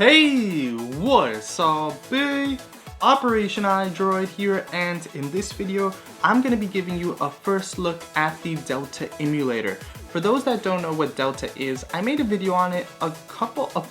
Hey, what's up, big? OPERATIONiDROID here, and in this video, I'm going to be giving you a first look at the Delta emulator. For those that don't know what Delta is, I made a video on it a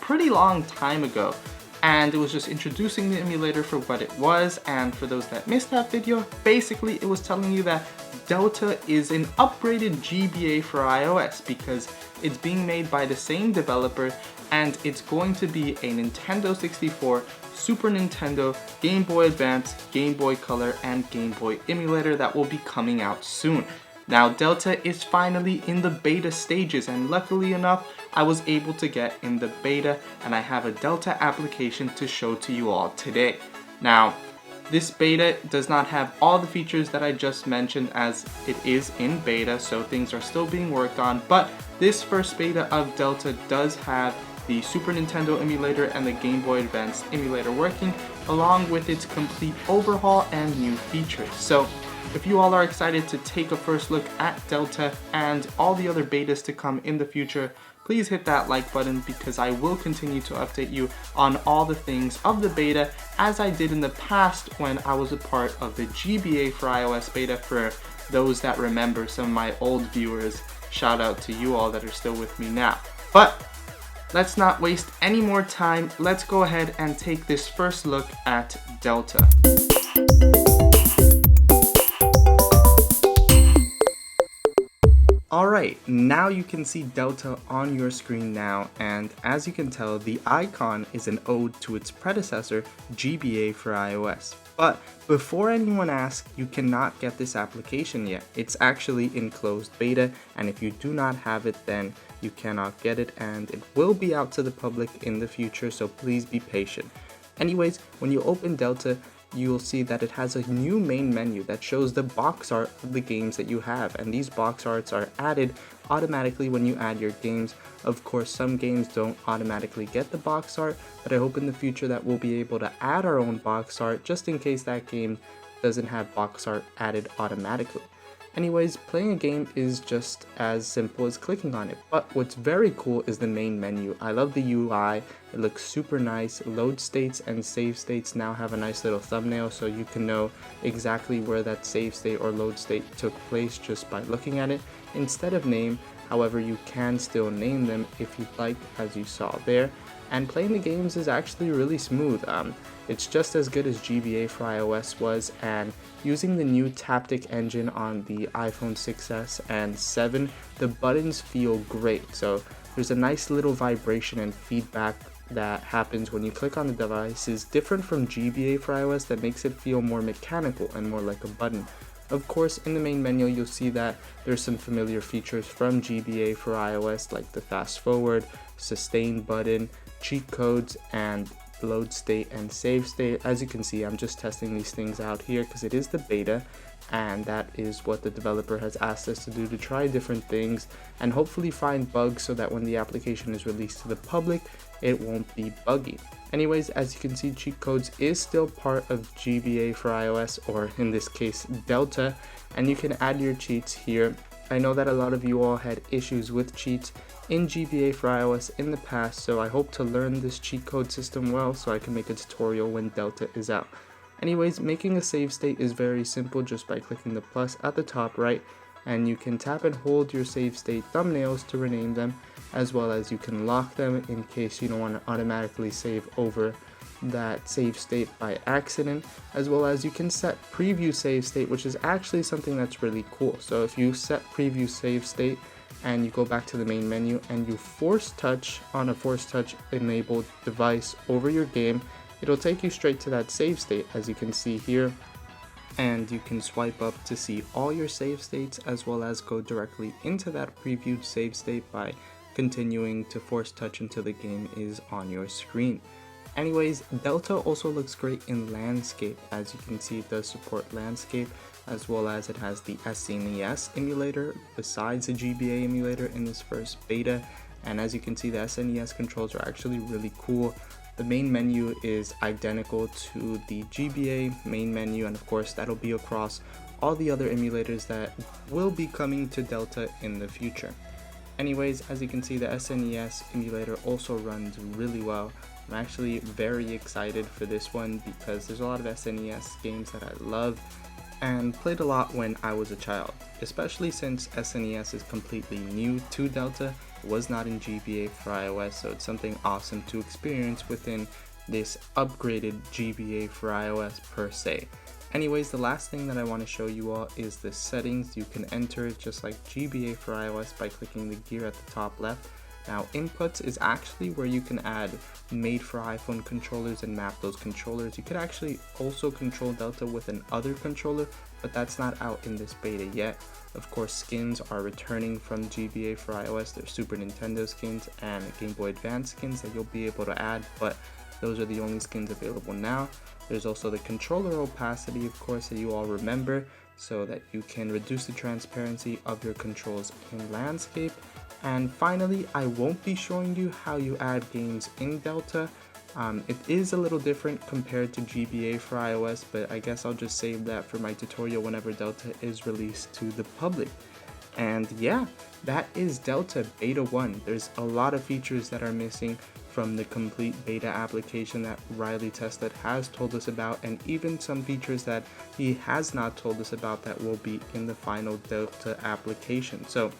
pretty long time ago, and it was just introducing the emulator for what it was. And for those that missed that video, basically it was telling you that Delta is an upgraded GBA for iOS because it's being made by the same developer, and it's going to be a Nintendo 64, Super Nintendo, Game Boy Advance, Game Boy Color, and Game Boy emulator that will be coming out soon. Now, Delta is finally in the beta stages, and luckily enough, I was able to get in the beta, and I have a Delta application to show to you all today. Now, this beta does not have all the features that I just mentioned, as it is in beta, so things are still being worked on, but this first beta of Delta does have the Super Nintendo emulator and the Game Boy Advance emulator working, along with its complete overhaul and new features. So if you all are excited to take a first look at Delta and all the other betas to come in the future, please hit that like button, because I will continue to update you on all the things of the beta, as I did in the past when I was a part of the GBA for iOS beta. For those that remember, some of my old viewers, shout out to you all that are still with me now. But let's not waste any more time. Let's go ahead and take this first look at Delta. Alright, now you can see Delta on your screen now, and as you can tell, the icon is an ode to its predecessor, GBA for iOS. But before anyone asks, you cannot get this application yet. It's actually in closed beta, and if you do not have it, then you cannot get it, and it will be out to the public in the future, so please be patient. Anyways, when you open Delta, you will see that it has a new main menu that shows the box art of the games that you have, and these box arts are added automatically when you add your games. Of course, some games don't automatically get the box art, but I hope in the future that we'll be able to add our own box art just in case that game doesn't have box art added automatically. Anyways, playing a game is just as simple as clicking on it, but what's very cool is the main menu. I love the UI, it looks super nice. Load states and save states now have a nice little thumbnail, so you can know exactly where that save state or load state took place just by looking at it, instead of name. However, you can still name them if you'd like, as you saw there. And playing the games is actually really smooth. It's just as good as GBA for iOS was, and using the new Taptic engine on the iPhone 6s and 7, the buttons feel great. So there's a nice little vibration and feedback that happens when you click on the device, is different from GBA for iOS, that makes it feel more mechanical and more like a button. Of course, in the main menu, you'll see that there's some familiar features from GBA for iOS, like the fast forward, sustain button, cheat codes, and load state and save state. As you can see, I'm just testing these things out here because it is the beta, and that is what the developer has asked us to do, to try different things and hopefully find bugs so that when the application is released to the public, it won't be buggy. Anyways, as you can see, cheat codes is still part of GBA for iOS, or in this case Delta, and you can add your cheats here. I know that a lot of you all had issues with cheats in GBA for iOS in the past, so I hope to learn this cheat code system well so I can make a tutorial when Delta is out. Anyways, making a save state is very simple just by clicking the plus at the top right, and you can tap and hold your save state thumbnails to rename them, as well as you can lock them in case you don't want to automatically save over that save state by accident, as well as you can set preview save state, which is actually something that's really cool. So if you set preview save state and you go back to the main menu and you force touch on a force touch enabled device over your game, it'll take you straight to that save state, as you can see here, and you can swipe up to see all your save states, as well as go directly into that previewed save state by continuing to force touch until the game is on your screen. Anyways, Delta also looks great in landscape. As you can see, it does support landscape, as well as it has the SNES emulator besides the GBA emulator in this first beta. And as you can see, the SNES controls are actually really cool. The main menu is identical to the GBA main menu, and of course that'll be across all the other emulators that will be coming to Delta in the future. Anyways, as you can see, the SNES emulator also runs really well I'm actually very excited for this one because there's a lot of SNES games that I love and played a lot when I was a child, especially since SNES is completely new to Delta. It was not in GBA for iOS, so it's something awesome to experience within this upgraded GBA for iOS per se. Anyways, the last thing that I want to show you all is the settings. You can enter just like GBA for iOS by clicking the gear at the top left. Now, inputs is actually where you can add made for iPhone controllers and map those controllers. You could actually also control Delta with an other controller, but that's not out in this beta yet. Of course, skins are returning from GBA for iOS. There's Super Nintendo skins and Game Boy Advance skins that you'll be able to add, but those are the only skins available now. There's also the controller opacity, of course, that you all remember, so that you can reduce the transparency of your controls in landscape. And finally, I won't be showing you how you add games in Delta. It is a little different compared to GBA for iOS, but I guess I'll just save that for my tutorial whenever Delta is released to the public. And yeah, that is Delta Beta 1. There's a lot of features that are missing from the complete beta application that Riley Tested has told us about, and even some features that he has not told us about that will be in the final Delta application. So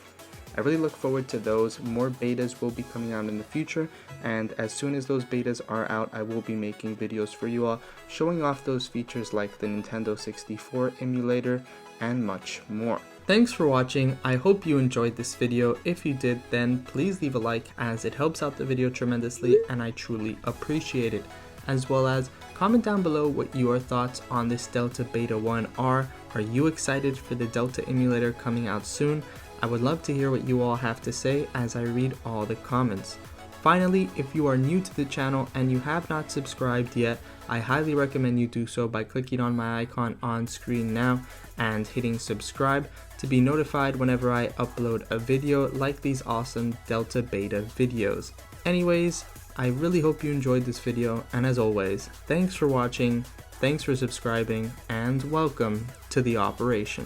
I really look forward to those. More betas will be coming out in the future, and as soon as those betas are out, I will be making videos for you all showing off those features like the Nintendo 64 emulator and much more. Thanks for watching. I hope you enjoyed this video. If you did, then please leave a like, as it helps out the video tremendously and I truly appreciate it. As well as comment down below what your thoughts on this Delta Beta 1 are. Are you excited for the Delta emulator coming out soon? I would love to hear what you all have to say as I read all the comments. Finally, if you are new to the channel and you have not subscribed yet, I highly recommend you do so by clicking on my icon on screen now and hitting subscribe to be notified whenever I upload a video like these awesome Delta Beta videos. Anyways, I really hope you enjoyed this video, and as always, thanks for watching, thanks for subscribing, and welcome to the operation.